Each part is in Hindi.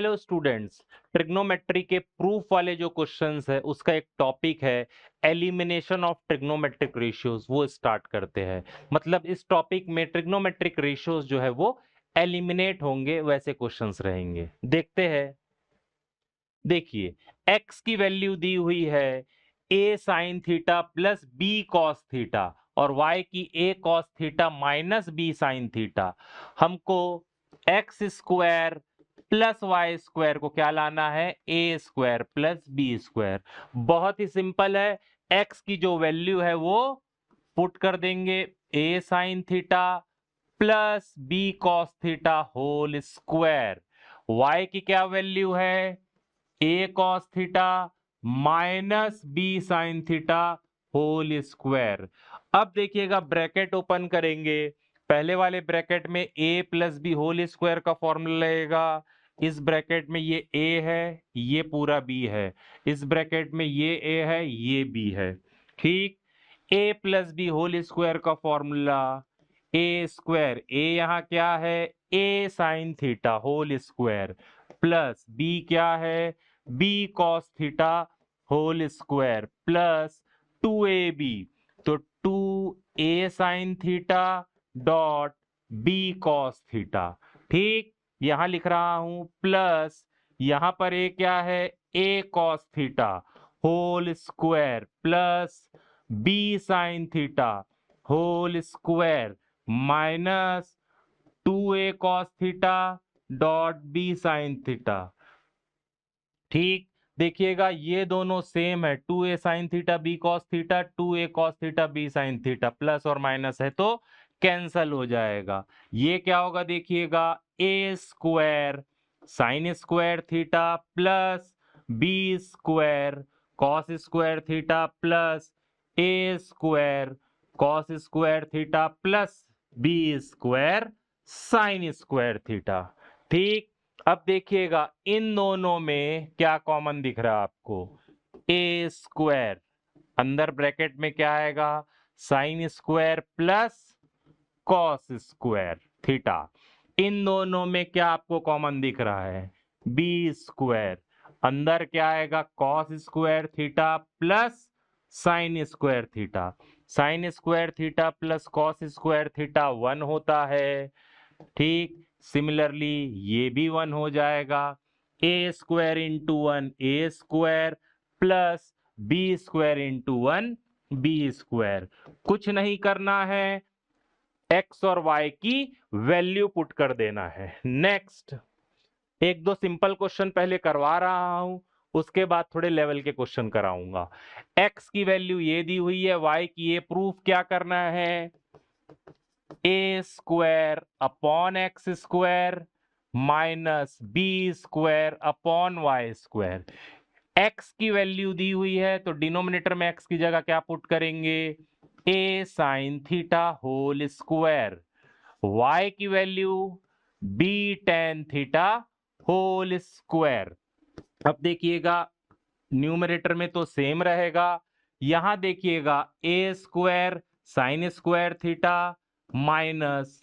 हेलो स्टूडेंट्स, ट्रिग्नोमेट्री के प्रूफ वाले जो क्वेश्चंस है उसका एक टॉपिक है एलिमिनेशन ऑफ ट्रिग्नोमेट्रिक रेशियोज, वो स्टार्ट करते हैं। मतलब इस टॉपिक में ट्रिग्नोमेट्रिक रेशियोज जो है वो एलिमिनेट होंगे, वैसे क्वेश्चंस रहेंगे। देखते हैं। देखिए, x की वैल्यू दी हुई है a sine theta plus b cos theta और y की a cos theta minus b sine theta. हमको x square plus y square को क्या लाना है, a square plus b square. बहुत ही सिंपल है। x की जो वैल्यू है वो पुट कर देंगे a sine theta plus B cos theta whole square. y की क्या वैल्यू है, a cos theta minus b sine theta whole square. अब देखिएगा, ब्रैकेट ओपन करेंगे। पहले वाले ब्रैकेट में a plus B whole square का फॉर्मूला लगेगा। इस ब्रैकेट में ये a है, ये पूरा b है। इस ब्रैकेट में ये a है, ये b है। ठीक। a plus B whole square का फॉर्मूला ए स्क्वायर, ए यहाँ क्या है, a sine theta whole square plus b क्या है, b cos theta whole square plus 2ab। तो 2a sine theta dot b cos theta. ठीक, यहां लिख रहा हूं प्लस, यहां पर a क्या है, a cos theta whole square plus b sine theta whole square minus 2a cos theta dot b sine theta. ठीक, देखिएगा ये दोनों सेम है, 2a sine theta b cos theta, 2a cos theta b sine theta, plus और माइनस है तो कैंसल हो जाएगा। ये क्या होगा, देखिएगा a square sine square theta plus b square cos square theta plus a square cos square theta plus b square sine square theta. ठीक, अब देखिएगा इन दोनों में क्या कॉमन दिख रहा है आपको, ए स्क्वायर, अंदर ब्रैकेट में क्या आएगा, sine square plus cos square theta. इन दोनों में क्या आपको कॉमन दिख रहा है, बी स्क्वायर, अंदर क्या आएगा, cos square theta plus sine square theta. Sine square theta plus cos square theta 1 होता है। ठीक, सिमिलरली ये भी 1 हो जाएगा। A square into 1 a square plus b square into 1 b square. कुछ नहीं करना है, एक्स और वाई की वैल्यू पुट कर देना है। नेक्स्ट, एक दो सिंपल क्वेश्चन पहले करवा रहा हूं, उसके बाद थोड़े लेवल के क्वेश्चन कराऊंगा। एक्स की वैल्यू ये दी हुई है, वाई की ये प्रूफ क्या करना है, a square upon x square minus b square upon y square. X की वैल्यू दी हुई है तो डिनोमिनेटर में एक्स की जगह क्या पुट करेंगे, a sine theta whole square. Y की value b tan theta whole square. अब देखिएगा न्यूमरेटर में तो सेम रहेगा, यहां देखिएगा a square sine square theta minus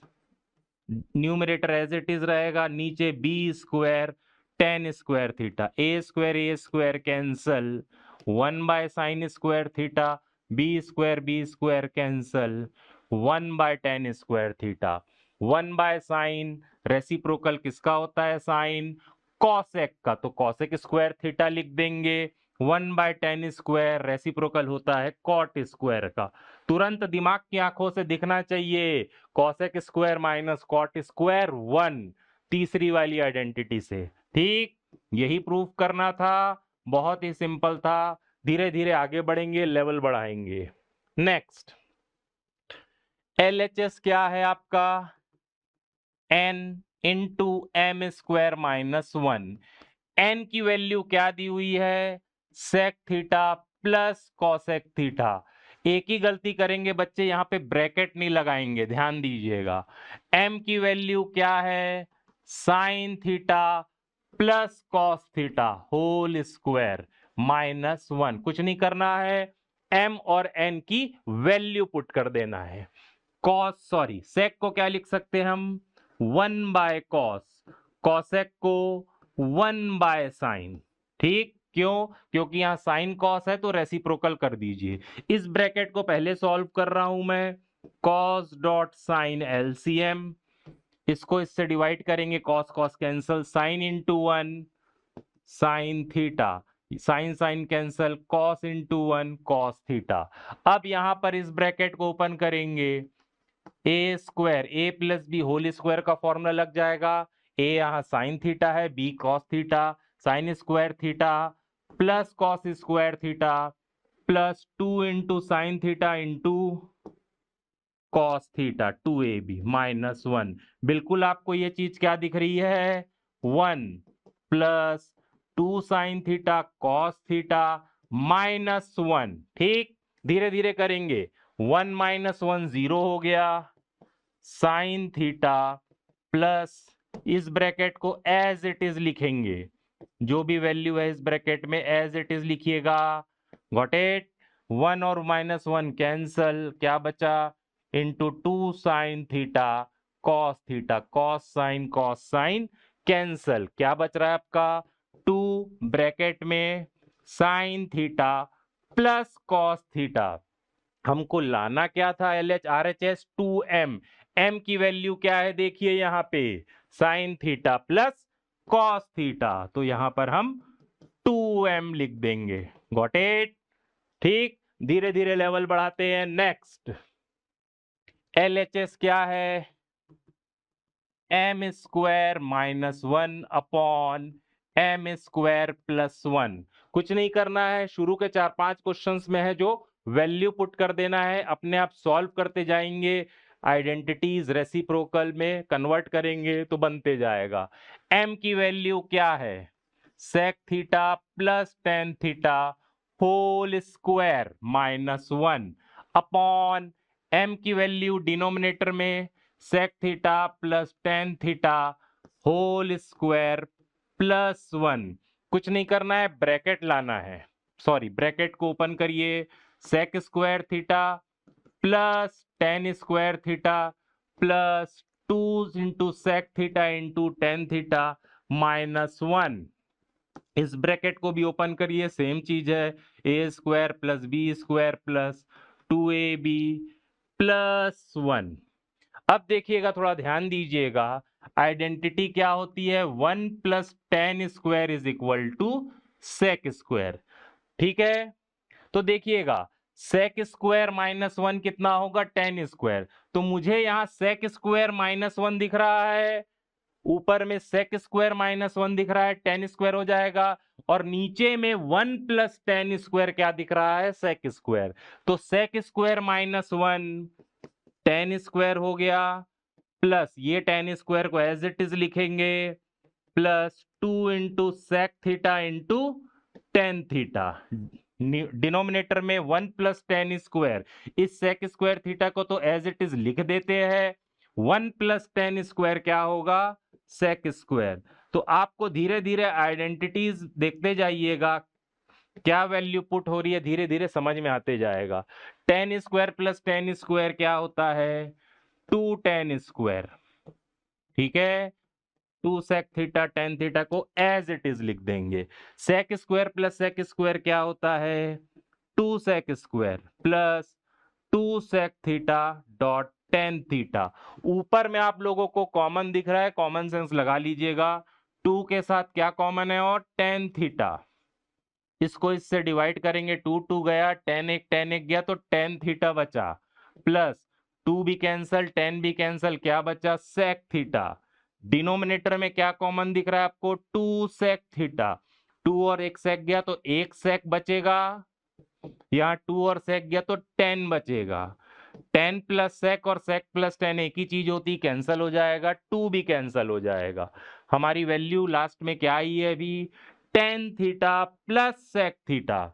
numerator as it is रहेगा, नीचे b square tan square theta, a square cancel, 1/साइन square theta, b square cancel, 1/टेन स्क्वायर थीटा। 1/साइन रेसिप्रोकल किसका होता है, साइन कॉसेक का, तो कॉसेक स्क्वायर थीटा लिख देंगे। 1/टेन स्क्वायर रेसिप्रोकल होता है कॉट स्क्वायर का। तुरंत दिमाग की आंखों से दिखना चाहिए, cosec square minus cot square 1, तीसरी वाली आइडेंटिटी से। ठीक, यही प्रूफ करना था, बहुत ही सिंपल था। धीरे धीरे आगे बढ़ेंगे, लेवल बढ़ाएंगे। नेक्स्ट, एलएचएस क्या है आपका, n into M square minus 1। n की वैल्यू क्या दी हुई है, sec theta plus cosec theta. एक ही गलती करेंगे बच्चे, यहां पे ब्रैकेट नहीं लगाएंगे, ध्यान दीजिएगा। m की वैल्यू क्या है, sine theta plus cos theta whole square minus 1। कुछ नहीं करना है, m और n की वैल्यू पुट कर देना है। सेक को क्या लिख सकते हैं हम, 1/cos, कॉसेक को 1 बाय साइन। ठीक, क्यों? क्योंकि यहाँ साइन कॉस है तो रेसिप्रोकल कर दीजिए। इस ब्रैकेट को पहले सॉल्व कर रहा हूं मैं, कॉस डॉट साइन एलसीएम, इसको इससे डिवाइड करेंगे, cos cos cancel, sine into 1 sine theta, sine sine cancel, cos into 1 cos theta. अब यहां पर इस ब्रैकेट को ओपन करेंगे, A square A plus B whole square का फॉर्मूला लग जाएगा। ए यहाँ साइन थीटा है, B cos theta, sine square theta plus cos square theta plus 2 into sine theta into cos theta 2ab minus 1। बिल्कुल आपको ये चीज क्या दिख रही है? 1 plus 2 sine theta cos theta minus 1। ठीक, धीरे धीरे करेंगे, 1 माइनस 1 0 हो गया, साइन थीटा प्लस इस ब्रैकेट को एज इट इज लिखेंगे, जो भी वैल्यू है इस ब्रैकेट में एज इट इज लिखिएगा। Got it? 1 और माइनस 1 कैंसल, क्या बचा? Into 2 sine theta cos theta, cos sine cancel, क्या बच रहा है आपका? 2 ब्रैकेट में sign theta plus cos theta. हमको लाना क्या था? LH RHS 2m, m की वैल्यू क्या है देखिए यहाँ पे, sign theta plus cos theta, तो यहां पर हम 2m लिख देंगे। Got it? ठीक, धीरे धीरे लेवल बढ़ाते हैं। नेक्स्ट, LHS क्या है? m square minus 1 upon m square plus 1। कुछ नहीं करना है, शुरू के 4-5 क्वेश्चंस में है जो वैल्यू पुट कर देना है, अपने आप सॉल्व करते जाएंगे, आइडेंटिटीज रेसिप्रोकल में कन्वर्ट करेंगे तो बनते जाएगा। m की वैल्यू क्या है? Sec theta plus tan theta whole square minus 1 upon m की वैल्यू डिनोमिनेटर में sec theta plus tan theta whole square plus 1। कुछ नहीं करना है, ब्रैकेट लाना है, सॉरी ब्रैकेट को ओपन करिए, sec square theta plus tan square theta plus 2 into sec theta into tan theta minus 1। इस ब्रैकेट को भी ओपन करिए, सेम चीज है, a square plus b square plus 2ab plus 1। अब देखिएगा, थोड़ा ध्यान दीजिएगा, आइडेंटिटी क्या होती है? 1 plus tan square is equal to sec square. ठीक है, तो देखिएगा, सेक स्क्वायर माइनस 1 कितना होगा? Ten square. तो मुझे यहाँ सेक स्क्वायर माइनस 1 दिख रहा है, ऊपर में सेक स्क्वायर माइनस 1 दिख रहा है, टेन स्क्वायर हो जाएगा, और नीचे में 1 प्लस टेन स्क्वायर क्या दिख रहा है? Sec square. तो sec square minus 1 tan square हो गया, प्लस ये टेन स्क्वायर को एज इट इज लिखेंगे, plus 2 into sec theta into tan theta, denominator में 1 प्लस टेन स्क्वायर, इस सेक स्क्वायर थीटा को तो एज इट इज लिख देते हैं, 1 प्लस टेन स्क्वायर क्या होगा? Sec square. तो आपको धीरे धीरे आइडेंटिटीज देखते जाइएगा, क्या वैल्यू पुट हो रही है, धीरे धीरे समझ में आते जाएगा। Tan square plus tan square क्या होता है? 2 टेन स्क्वायर। ठीक है, 2 सेक थीटा टेन थीटा को एज इट इज लिख देंगे। Sec square plus sec square क्या होता है? 2 sec square plus 2 sec theta dot tan theta. ऊपर में आप लोगों को कॉमन दिख रहा है, कॉमन सेंस लगा लीजिएगा, 2 के साथ क्या कॉमन है? और टेन थीटा, इसको इससे डिवाइड करेंगे, 2 2 गया, टेन एक गया, तो टेन थीटा बचा, प्लस 2 भी कैंसल, टेन भी कैंसल, क्या बचा? Sec theta. डिनोमिनेटर में क्या कॉमन दिख रहा है आपको? 2 सेक थीटा, 2 और एक सेक गया तो एक सेक बचेगा, यहाँ 2 और सेक गया तो 10 बचेगा, 10 प्लस सेक और सेक प्लस 10 एक ही चीज होती, कैंसल हो जाएगा, 2 भी कैंसल हो जाएगा। हमारी वैल्यू लास्ट में क्या आई है अभी? Tan theta plus sec theta.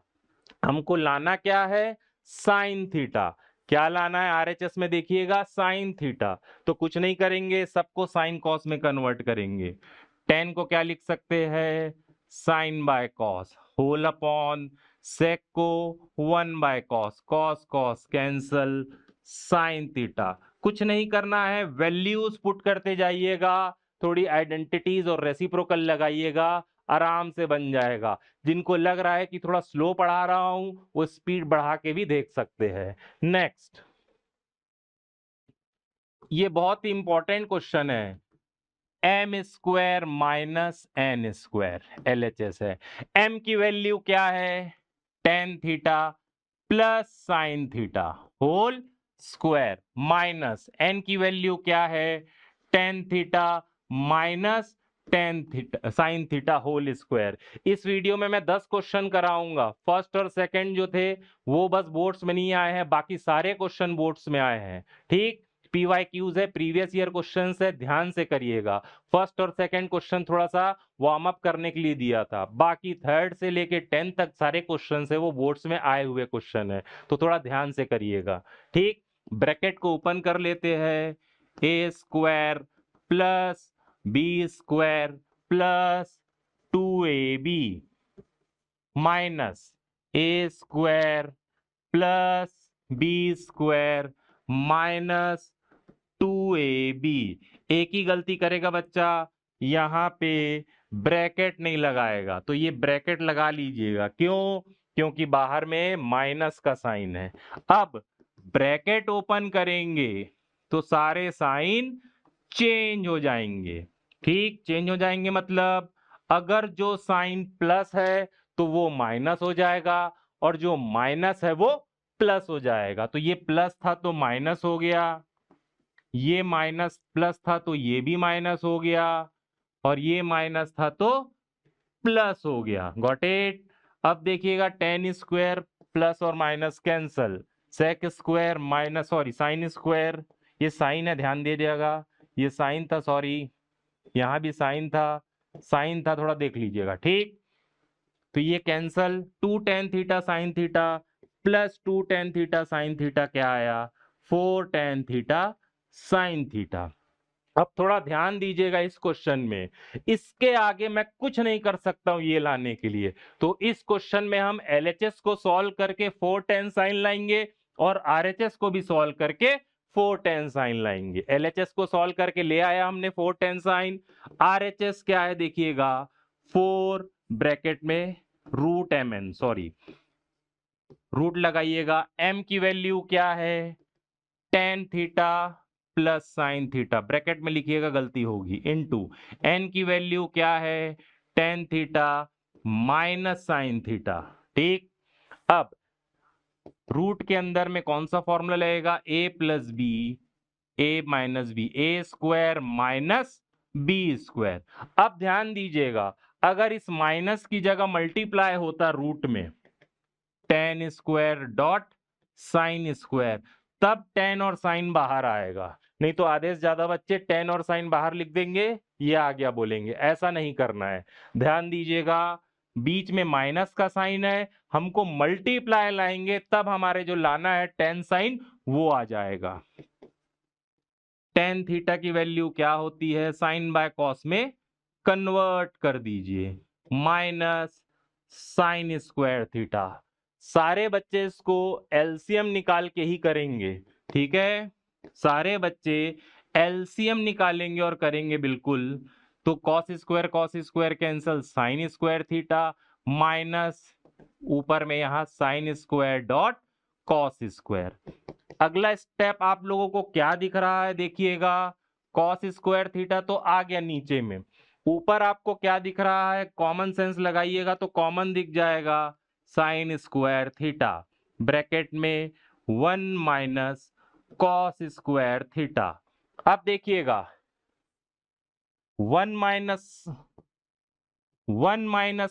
हमको लाना क्या है? Sine theta. क्या लाना है? आरएचएस में देखिएगा, साइन थीटा। तो कुछ नहीं करेंगे, सबको साइन कॉस में कन्वर्ट करेंगे। 10 को क्या लिख सकते हैं? Sine by cos, whole upon sec को 1 by cos, cos cos cancel, sine theta. कुछ नहीं करना है, वैल्यूज पुट करते जाइएगा, थोड़ी आइडेंटिटीज और रेसिप्रोकल लगाइएगा, आराम से बन जाएगा। जिनको लग रहा है कि थोड़ा स्लो पढ़ा रहा हूं, वो स्पीड बढ़ा के भी देख सकते हैं। नेक्स्ट, ये बहुत ही इंपॉर्टेंट क्वेश्चन है। M square minus N square LHS है। एम की वैल्यू क्या है? Tan theta plus sine theta whole square, minus N की वैल्यू क्या है? Tan theta minus tan theta sine theta whole square. इस वीडियो में मैं 10 क्वेश्चन कराऊंगा। फर्स्ट और सेकंड जो थे वो बस बोर्ड्स में नहीं आए हैं, बाकी सारे क्वेश्चन बोर्ड्स में आए हैं। ठीक, PYQs है, प्रीवियस ईयर क्वेश्चन है, ध्यान से करिएगा। फर्स्ट और सेकंड क्वेश्चन थोड़ा सा वार्म अप करने के लिए दिया था, बाकी थर्ड से लेके 10 तक सारे क्वेश्चन है वो बोर्ड्स में आए हुए क्वेश्चन है, तो थोड़ा ध्यान से करिएगा। ठीक, ब्रैकेट को ओपन कर लेते हैं। A square plus b square plus 2AB minus a square plus b square minus 2AB। एक ही गलती करेगा बच्चा, यहां पे ब्रैकेट नहीं लगाएगा, तो ये ब्रैकेट लगा लीजिएगा। क्यों? क्योंकि बाहर में माइनस का साइन है। अब ब्रैकेट ओपन करेंगे तो सारे साइन चेंज हो जाएंगे। ठीक, चेंज हो जाएंगे मतलब अगर जो साइन प्लस है तो वो माइनस हो जाएगा, और जो माइनस है वो प्लस हो जाएगा। तो ये प्लस था तो माइनस हो गया, ये माइनस प्लस था तो ये भी माइनस हो गया, और ये माइनस था तो प्लस हो गया। Got it? अब देखिएगा, टेन स्क्वायर प्लस और minus cancel, sec square minus sorry sine square, ये साइन है ध्यान दीजिएगा, ये साइन था, सॉरी यहां भी साइन था, साइन था, थोड़ा देख लीजिएगा। ठीक, तो ये cancel, two tan theta sine theta plus two tan theta sine theta क्या आया? Four tan theta sine theta. अब थोड़ा ध्यान दीजिएगा इस क्वेश्चन में, इसके आगे मैं कुछ नहीं कर सकता हूं ये लाने के लिए। तो इस क्वेश्चन में हम LHS को सॉल्व करके 410 साइन लाएंगे और RHS को भी सॉल्व करके 410 साइन लाएंगे। LHS को सॉल्व करके ले आया हमने 410 साइन, RHS क्या है देखिएगा, 4 ब्रैकेट में रूट mn, सॉरी रूट लगाइएगा। m की वैल्यू क्या है? Tan theta plus sine theta, bracket में लिखिएगा गलती होगी, इनटू एन की वैल्यू क्या है? Tan theta minus sine theta. ठीक, अब रूट के अंदर में कौन सा फॉर्मूला लगेगा? ए प्लस बी, ए माइनस बी, ए स्क्वायर माइनस बी स्क्वायर। अब ध्यान दीजिएगा, अगर इस माइनस की जगह मल्टीप्लाई होता रूट में ten square dot sine square, तब टेन और साइन बाहर आएगा। नहीं तो आधे से ज्यादा बच्चे टेन और साइन बाहर लिख देंगे, ये आ गया बोलेंगे। ऐसा नहीं करना है, ध्यान दीजिएगा, बीच में माइनस का साइन है, हमको मल्टीप्लाई लाएंगे तब हमारे जो लाना है टेन साइन वो आ जाएगा। टेन थीटा की वैल्यू क्या होती है? साइन बाय कॉस में कन्वर्ट कर दीजिए, माइनस साइन स्क्वायर थीटा। सारे बच्चे इसको एलसीएम निकाल के ही करेंगे, ठीक है? सारे बच्चे एलसीएम निकालेंगे और करेंगे बिल्कुल। तो cos square cancel, sign square theta minus ऊपर में यहां sine square dot cos square. अगला स्टेप आप लोगों को क्या दिख रहा है देखिएगा, कॉस स्क्वायर थीटा तो आ गया नीचे में, ऊपर आपको क्या दिख रहा है? कॉमन सेंस लगाइएगा तो कॉमन दिख जाएगा, साइन स्क्वायर थीटा ब्रैकेट में one minus cos square theta. अब देखिएगा, one minus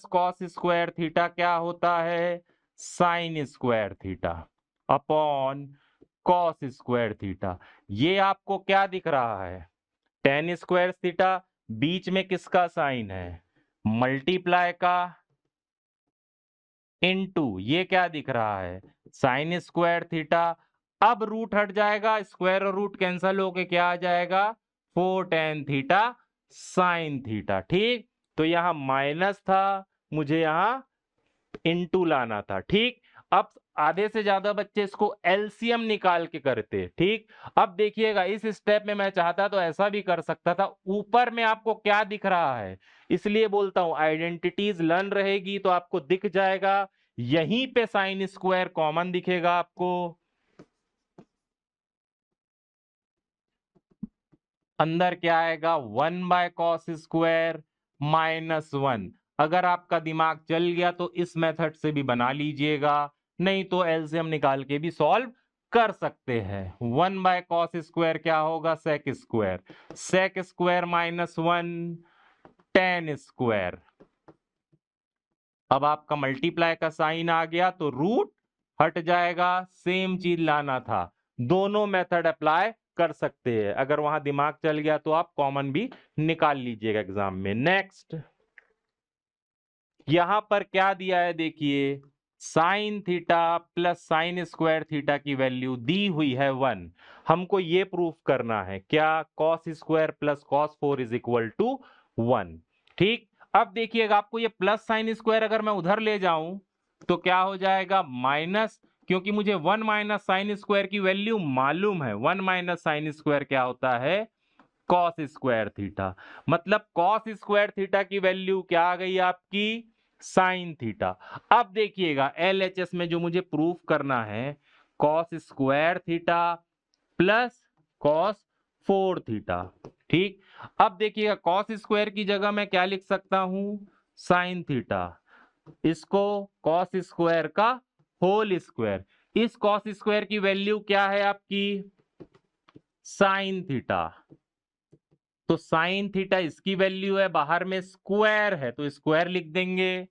cos square theta क्या होता है? Sign square theta upon cos square theta. ये आपको क्या दिख रहा है? टेन स्क्वायर थीटा, बीच में किसका साइन है? मल्टीप्लाई का, इनटू ये क्या दिख रहा है? Sign square theta. अब रूट हट जाएगा, स्क्वायर और रूट कैंसल होके क्या आ जाएगा? Four tan theta sine theta. ठीक, तो यहां माइनस था, मुझे यहां इनटू लाना था। ठीक, अब आधे से ज्यादा बच्चे इसको एलसीएम निकाल के करते। ठीक, अब देखिएगा इस स्टेप में मैं चाहता तो ऐसा भी कर सकता था। ऊपर में आपको क्या दिख रहा है, इसलिए बोलता हूं आइडेंटिटीज लर्न रहेगी तो आपको दिख जाएगा। यहीं पे साइन स्क्वायर कॉमन दिखेगा आपको, अंदर क्या आएगा 1/cos² -1। अगर आपका दिमाग चल गया तो इस मेथड से भी बना लीजिएगा, नहीं तो एलसीएम निकाल के भी सॉल्व कर सकते हैं। 1/cos² क्या होगा, sec², sec² -1 tan²। अब आपका मल्टीप्लाई का साइन आ गया तो रूट हट जाएगा, सेम चीज लाना था। दोनों मेथड अप्लाई कर सकते हैं, अगर वहां दिमाग चल गया तो आप कॉमन भी निकाल लीजिएगा एग्जाम में। नेक्स्ट, यहां पर क्या दिया है देखिए, sign theta plus sine square theta की वैल्यू दी हुई है 1। हमको ये प्रूफ करना है क्या, cos² plus cos4 is equal to 1। ठीक, अब देखिएगा आपको ये प्लस साइन स्क्वायर अगर मैं उधर ले जाऊं तो क्या हो जाएगा माइनस, क्योंकि मुझे 1 माइनस साइन स्क्वायर की वैल्यू मालूम है। 1 माइनस साइन स्क्वायर क्या होता है, cos² थीटा। मतलब cos² थीटा की वैल्यू क्या आ गई आपकी, साइन थीटा। अब देखिएगा LHS में जो मुझे प्रूफ करना है, cos² theta plus cos4 theta. ठीक, अब देखिएगा cos² की जगह मैं क्या लिख सकता हूं, साइन थीटा। इसको cos² का होल स्क्वायर, इस cos² की वैल्यू क्या है आपकी, साइन थीटा। तो साइन थीटा इसकी वैल्यू है, बाहर में स्क्वायर है तो स्क्वायर लिख देंगे।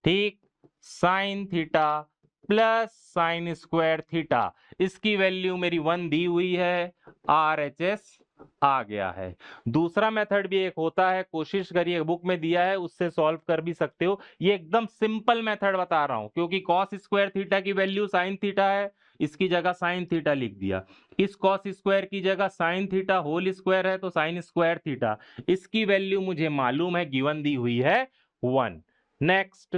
ठीक, sign theta plus sine square theta, इसकी वैल्यू मेरी 1 दी हुई है, RHS आ गया है। दूसरा मेथड भी एक होता है, कोशिश करिए बुक में दिया है उससे सॉल्व कर भी सकते हो। ये एकदम सिंपल मेथड बता रहा हूं, क्योंकि cos² थीटा की वैल्यू साइन थीटा है, इसकी जगह साइन थीटा लिख दिया। इस cos² की जगह साइन थीटा होल स्क्वायर है तो साइन स्क्वायर थीटा, इसकी वैल्यू मुझे मालूम है, गिवन दी हुई है 1। नेक्स्ट,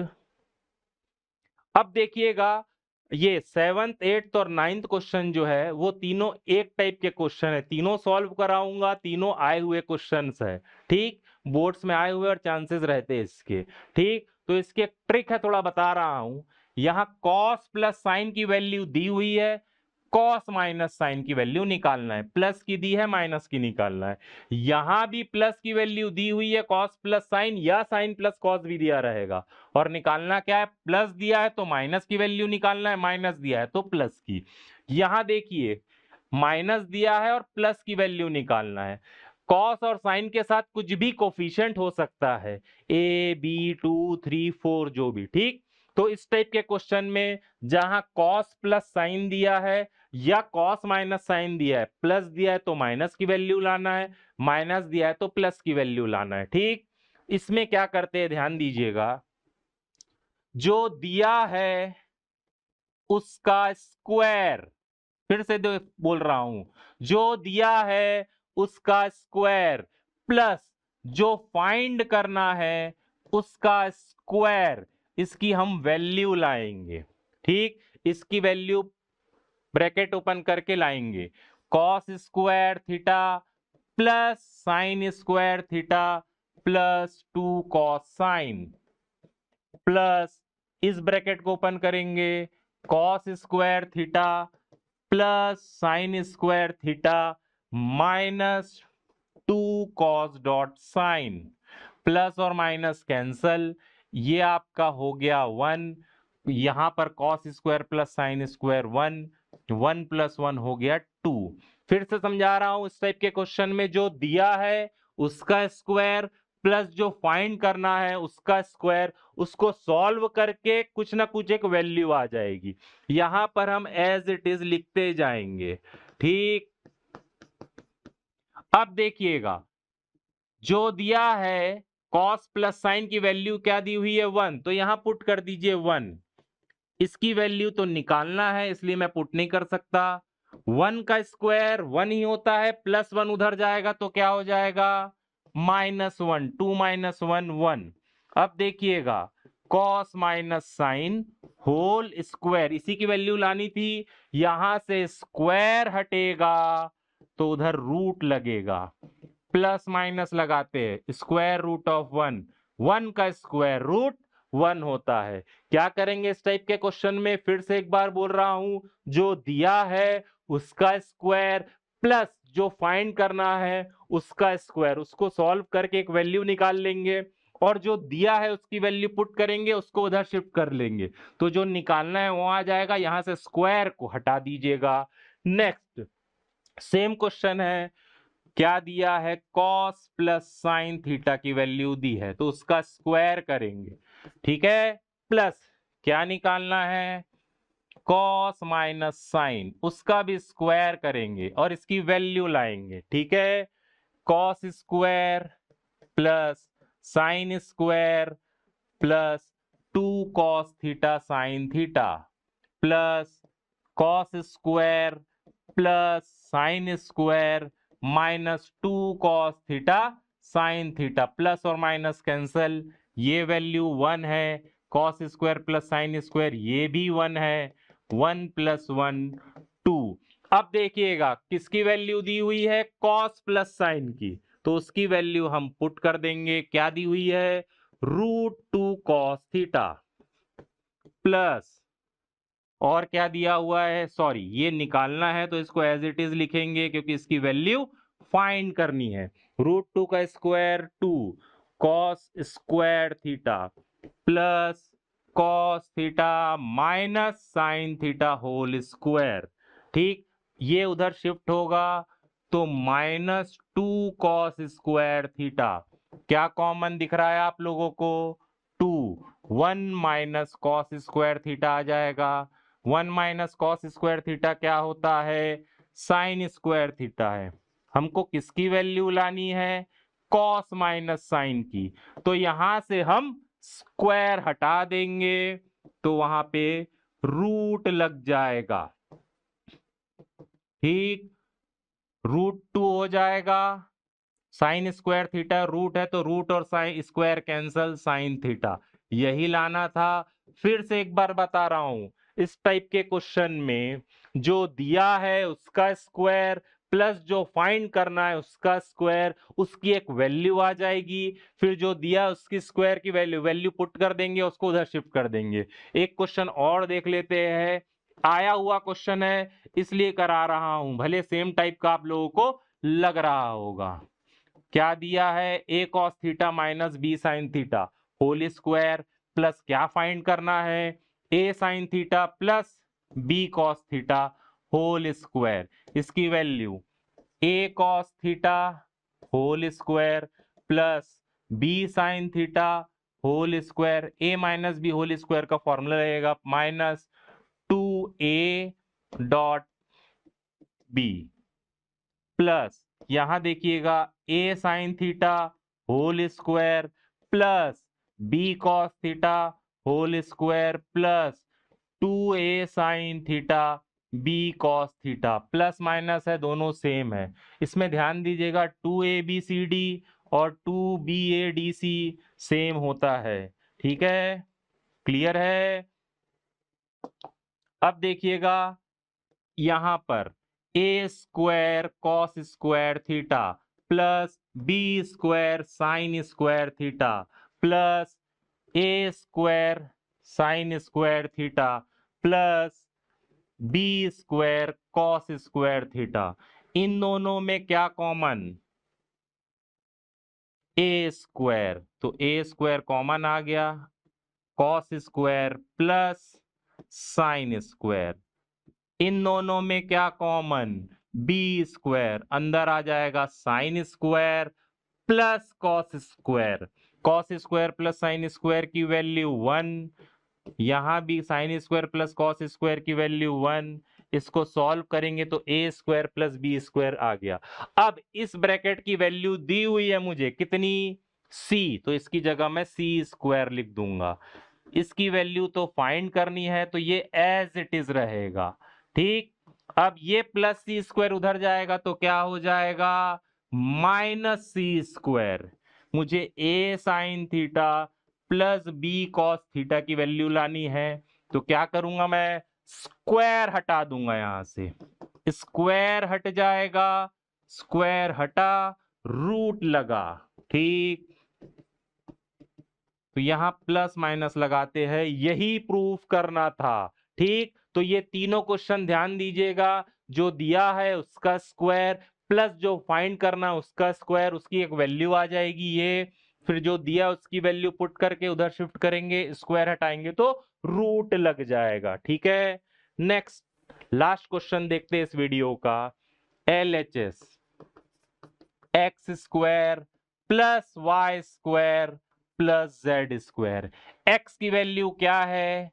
अब देखिएगा ये 7th 8th और 9th क्वेश्चन जो है वो तीनों एक टाइप के क्वेश्चन है, तीनों सॉल्व कराऊंगा, तीनों आए हुए क्वेश्चंस है। ठीक, बोर्ड्स में आए हुए और चांसेस रहते हैं इसके। ठीक, तो इसकी एक ट्रिक है, थोड़ा बता रहा हूं। यहाँ cos प्लस साइन की वैल्यू दी हुई है, cos माइनस साइन की वैल्यू निकालना है, प्लस की दी है माइनस की निकालना है। यहां भी प्लस की वैल्यू दी हुई है, cos प्लस साइन या साइन प्लस cos भी दिया रहेगा, और निकालना क्या है, प्लस दिया है तो माइनस की वैल्यू निकालना है, माइनस दिया है तो प्लस की। यहां देखिए माइनस दिया है और प्लस की वैल्यू निकालना है। कॉस और साइन के साथ कुछ भी कोफिशिएंट हो सकता है, A B 2 3 4 जो भी। ठीक, तो इस टाइप के क्वेश्चन में जहां कॉस प्लस साइन दिया है या कॉस माइनस साइन दिया है, प्लस दिया है तो माइनस की वैल्यू लाना है, माइनस दिया है तो प्लस की वैल्यू लाना है। ठीक, इसमें क्या करते हैं ध्यान दीजिएगा, जो दिया है उसका स्क्वायर, फिर से बोल रहा हूं, जो दिया है उसका स्क्वायर प्लस जो फाइंड करना है उसका स्क्वायर, इसकी हम वैल्यू लाएंगे। ठीक, इसकी वैल्यू ब्रैकेट ओपन करके लाएंगे, cos² theta plus sin² theta plus 2 cos sine, plus इस ब्रैकेट को ओपन करेंगे, cos² theta plus sin² theta minus 2 cos dot sine, plus और माइनस कैंसल, ये आपका हो गया 1। यहां पर cos² प्लस sin² 1, 1 प्लस 1 हो गया 2। फिर से समझा रहा हूं, इस टाइप के क्वेश्चन में जो दिया है उसका स्क्वायर प्लस जो फाइंड करना है उसका स्क्वायर, उसको सॉल्व करके कुछ ना कुछ एक वैल्यू आ जाएगी, यहां पर हम एज इट इज लिखते जाएंगे। ठीक, अब देखिएगा जो दिया है cos प्लस साइन की वैल्यू क्या दी हुई है 1, तो यहां पुट कर दीजिए 1। इसकी वैल्यू तो निकालना है इसलिए मैं पुट नहीं कर सकता, 1 का स्क्वायर 1 ही होता है, प्लस 1 उधर जाएगा तो क्या हो जाएगा -1, 2 - 1 1। अब देखिएगा cos minus sine whole square, इसी की वैल्यू लानी थी। यहां से स्क्वायर हटेगा तो उधर रूट लगेगा, प्लस माइनस लगाते हैं, स्क्वायर रूट ऑफ 1, 1 का स्क्वायर रूट 1 होता है। क्या करेंगे इस टाइप के क्वेश्चन में, फिर से एक बार बोल रहा हूं, जो दिया है उसका स्क्वायर प्लस जो फाइंड करना है उसका स्क्वायर, उसको सॉल्व करके एक वैल्यू निकाल लेंगे और जो दिया है उसकी वैल्यू पुट करेंगे, उसको उधर शिफ्ट कर लेंगे, तो जो निकालना है वो आ जाएगा। यहां से स्क्वायर को हटा दीजिएगा। नेक्स्ट सेम क्वेश्चन है, क्या दिया है, कॉस प्लस साइन थीटा की वैल्यू दी है तो उसका स्क्वायर करेंगे, ठीक है। प्लस क्या निकालना है, कॉस माइनस साइन, उसका भी स्क्वायर करेंगे और इसकी वैल्यू लाएंगे, ठीक है। Cos square plus sine square plus 2 cos theta sine theta plus cos square plus sine square minus 2 cos theta sine theta, plus और माइनस कैंसल, ये वैल्यू 1 है। Cos square plus sine square ये भी 1 है, 1 प्लस 1 2। अब देखिएगा किसकी वैल्यू दी हुई है, कॉस प्लस साइन की, तो उसकी वैल्यू हम पुट कर देंगे। क्या दी हुई है, √2 कॉस थीटा प्लस, और क्या दिया हुआ है, सॉरी ये निकालना है तो इसको एज इट इज लिखेंगे क्योंकि इसकी वैल्यू फाइंड करनी है। √2 का square 2 cos square theta plus cos theta minus sine theta whole square, ठीक। ये उधर शिफ्ट होगा तो -2 कॉस स्क्वायर थीटा, क्या कॉमन दिख रहा है आप लोगों को, 2, 1 माइनस कॉस स्क्वायर थीटा आ जाएगा। 1 माइनस कॉस स्क्वायर थीटा क्या होता है, साइन स्क्वायर थीटा है। हमको किसकी वैल्यू लानी है, कॉस माइनस साइन की, तो यहां से हम स्क्वायर हटा देंगे तो वहां पे रूट लग जाएगा, ठीक। √2 हो जाएगा, साइन स्क्वायर थीटा रूट है तो रूट और sine square cancel, sine theta, यही लाना था। फिर से एक बार बता रहा हूं, इस टाइप के क्वेश्चन में जो दिया है उसका स्क्वायर प्लस जो फाइंड करना है उसका स्क्वायर, उसकी एक वैल्यू आ जाएगी, फिर जो दिया उसकी स्क्वायर की वैल्यू पुट कर देंगे, उसको उधर शिफ्ट कर देंगे। एक क्वेश्चन और देख लेते हैं, आया हुआ क्वेश्चन है इसलिए करा रहा हूं, भले सेम टाइप का आप लोगों को लग रहा होगा। क्या दिया है, a cos theta minus b sine theta whole square plus क्या फाइंड करना है, a sine theta plus b cos theta whole square, इसकी value a cos theta whole square plus b sine theta whole square, a minus b whole square का फॉर्मूला रहेगा -2a डॉट b प्लस यहां देखिएगा a sine theta whole square plus b cos theta whole square plus 2a sine theta b cos theta, plus minus है दोनों सेम है। इसमें ध्यान दीजिएगा 2abcd और 2badc सेम होता है, ठीक है, क्लियर है। अब देखिएगा यहां पर a square cos square theta plus b square sine square theta plus a square sine square theta plus b square cos square theta, इन दोनों में क्या कॉमन, a स्क्वायर, तो a स्क्वायर कॉमन आ गया, cos square plus sine square, इन दोनों में क्या कॉमन, बी स्क्वायर, अंदर आ जाएगा sine square plus cos square, cos square plus sine square की वैल्यू 1, यहां भी sign square plus cos square की वैल्यू 1, इसको सॉल्व करेंगे तो a square plus b square आ गया। अब इस ब्रैकेट की वैल्यू दी हुई है मुझे कितनी, c, तो इसकी जगह मैं c स्क्वायर लिख दूंगा। इसकी वैल्यू तो फाइंड करनी है तो ये एज इट इज रहेगा, ठीक। अब ये प्लस सी स्क्वायर उधर जाएगा तो क्या हो जाएगा, -c स्क्वायर, मुझे a sine theta plus B cos theta की वैल्यू लानी है। तो क्या करूंगा मैं, स्क्वायर हटा दूंगा, यहां से स्क्वायर हट जाएगा, स्क्वायर हटा, रूट लगा, ठीक। तो यहां प्लस माइनस लगाते हैं, यही प्रूफ करना था, ठीक। तो ये तीनों क्वेश्चन ध्यान दीजिएगा, जो दिया है उसका स्क्वायर प्लस जो फाइंड करना उसका स्क्वायर, उसकी एक वैल्यू आ जाएगी ये, फिर जो दिया उसकी वैल्यू पुट करके उधर शिफ्ट करेंगे, स्क्वायर हटाएंगे तो रूट लग जाएगा, ठीक है। नेक्स्ट लास्ट क्वेश्चन देखते हैं इस वीडियो का। LHS x square plus y square plus z square, x की वैल्यू क्या है,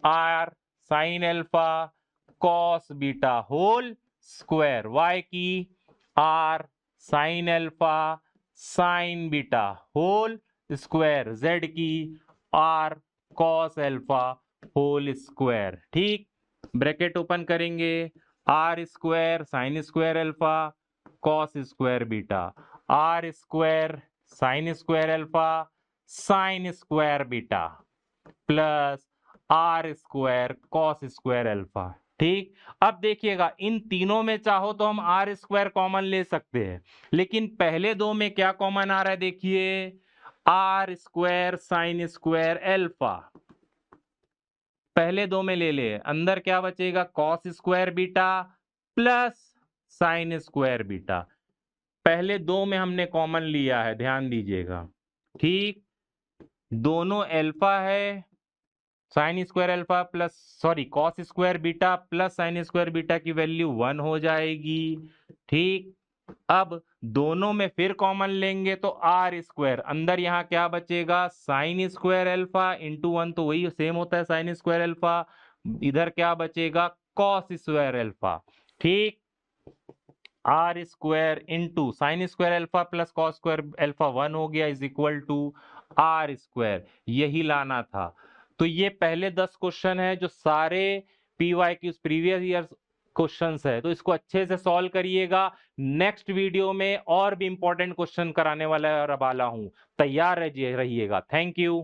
r sine alpha cos beta whole square, y की r sine alpha sine beta whole square, z की r cos alpha whole square, ठीक। ब्रैकेट ओपन करेंगे, r square sine square alpha cos square beta, r square sine square alpha sine square beta plus r square cos square alpha, ठीक। अब देखिएगा इन तीनों में चाहो तो हम आर स्क्वायर कॉमन ले सकते हैं, लेकिन पहले दो में क्या कॉमन आ रहा है, देखिए R square sine square alpha, पहले दो में ले ले, अंदर क्या बचेगा, cos square beta plus sine square beta, पहले दो में हमने कॉमन लिया है, ध्यान दीजिएगा, ठीक। दोनों एल्फा है, sign square alpha plus sorry cos square beta plus sine square beta की वैल्यू 1 हो जाएगी, ठीक। अब दोनों में फिर कॉमन लेंगे तो आर स्क्वायर, अंदर यहां क्या बचेगा, साइन स्क्वायर एल्फा इंटू 1, तो वही सेम होता है साइन स्क्वायर एल्फा, इधर क्या बचेगा, कॉस स्क्वायर एल्फा, ठीक। R square into sine square alpha plus cos square alpha 1 हो गया, is equal to R square, यही लाना था। तो ये पहले 10 क्वेश्चन है जो सारे पीवाई की प्रीवियस ईयर क्वेश्चंस है, तो इसको अच्छे से सॉल्व करिएगा। नेक्स्ट वीडियो में और भी इंपॉर्टेंट क्वेश्चन कराने वाला हूं, तैयार रहिएगा। Thank you.